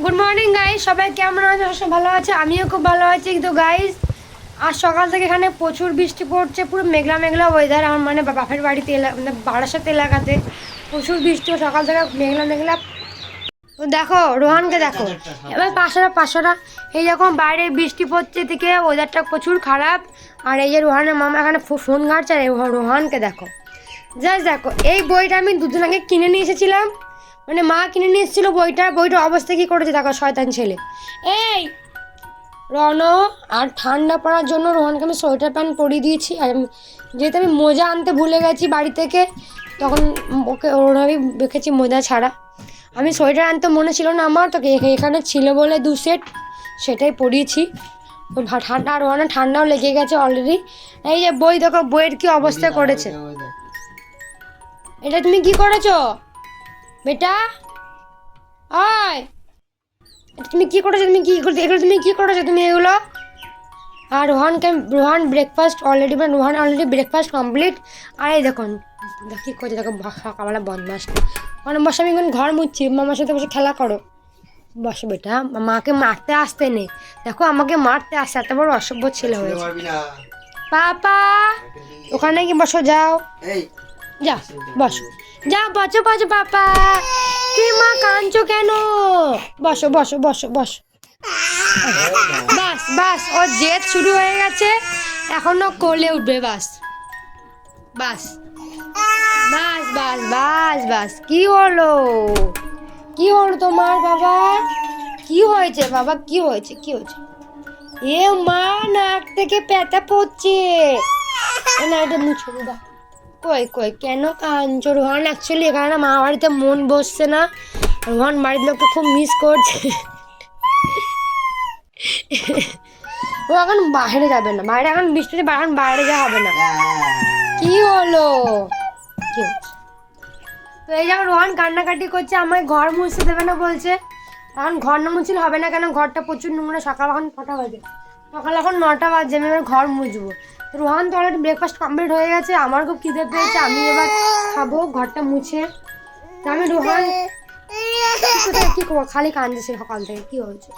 Good morning guys, সবাই কেমন আছে? সব ভালো আছে, আমিও খুব ভালো আছি। তো গাইস, আজ সকাল থেকে এখানে প্রচুর বৃষ্টি পড়ছে, পুরো মেঘলা মেঘলা ওয়েদার। আমার মানে বাপের বাড়িতে মানে বারাসাত এলাকাতে প্রচুর বৃষ্টি, সকাল থেকে মেঘলা মেঘলা। তো দেখো রোহানকে দেখো, এবার পাশারা এই যখন বাইরে বৃষ্টি পড়ছে থেকে ওয়েদারটা প্রচুর খারাপ। আর এই যে রোহানের মামা এখানে ফোন ঘাটছে, আর রোহানকে দেখো, জাস্ট দেখো। এই বইটা আমি দুদিন আগে কিনে নিয়ে এসেছিলাম, মানে মা কিনে নিয়ে এসেছিলো বইটার অবস্থা কী করেছে দেখো, শয়তান ছেলে। এই রণ, আর ঠান্ডা পড়ার জন্য রোহনকে আমি সোয়েটার প্যান্ট পরিয়ে দিয়েছি। আর যেহেতু আমি মোজা আনতে ভুলে গেছি বাড়ি থেকে, তখন ওকে ওরভাবেই রেখেছি মোজা ছাড়া। আমি সোয়েটার আনতে মনে ছিল না আমার, তোকে এখানে ছিল বলে 2 সেট, সেটাই পরিয়েছি। ঠান্ডা, আর রোহনের ঠান্ডাও লেগে গেছে অলরেডি। এই যে বই দেখো, বইয়ের কি অবস্থা করেছে। এটা তুমি কি করেছো বেটা? আয়, তুমি কি করেছো? এগুলো তুমি কি করেছো তুমি এগুলো? আর রোহান ব্রেকফাস্ট অলরেডি, মানে রোহান অলরেডি ব্রেকফাস্ট কমপ্লিট। আর এই দেখুন কী করছে দেখো, সকালবেলা বদমাস। মানে বসে আমি এখন ঘর মুচ্ছি, মামার সাথে বসে খেলা করো। বসো বেটা, মাকে মারতে আসতে নেই, দেখো আমাকে মারতে আসতে, এত বড় অসভ্য ছেলে হয়েছে। পাপা ওখানে কি বসো, যাও যা বসো, যা বসো বসো পাপা। কি মা কাঁদছো কেন? বসো বসো বসো বসো। বাস বাস, ওর জেদ শুরু হয়ে গেছে, এখনো কোলে উঠবে। বাস বাস বাস বাস বাস বাস। কি হলো, কি হলো তোমার বাবা? কি হয়েছে বাবা, কি হয়েছে, কি হয়েছে? এ মা, নাক থেকে পেতা পড়ছে না, এটা মুছে দাও। কই কই, কেন কাঁদছো রোহান? অ্যাকচুয়ালি এখানে না মা বাড়িতে মন বসছে না, রোহান বাড়ির লোককে খুব মিস করছে। ও এখন বাইরে যাবে না, বাইরে এখন বৃষ্টিতে এখন বাইরে যাওয়া হবে না। কি হলো, কি হচ্ছে? তো এই যখন রোহান কান্নাকাটি করছে, আমায় ঘর মুছতে দেবে না বলছে। এখন ঘর না মুছলে হবে না, কেন ঘরটা প্রচুর নোংরা। সকাল এখন কটা বাজে? সকাল এখন 9টা বাজে, আমি এবার ঘর মুছবো। রোহান তো অলরেডি ব্রেকফাস্ট কমপ্লিট হয়ে গেছে, আমার খুব খিদে পেয়েছে, আমি এবার খাবো ঘরটা মুছে। তা আমি রোহান কি করবো, খালি কাঁদছে সকাল থেকে। কি হয়েছে?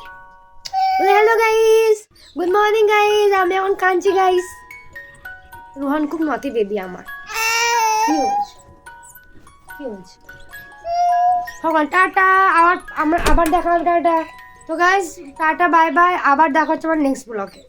Hello guys, good morning guys, আমি এখন কাঁদছি গাইস। রোহান খুব নতি বেবি আমার। কি হয়েছে, কি হয়েছে? সকাল টাটা, আবার দেখা হবে, টাটা। তো গাইস টাটা, বাই বাই, আবার দেখা হচ্ছে আমার নেক্সট ব্লগে।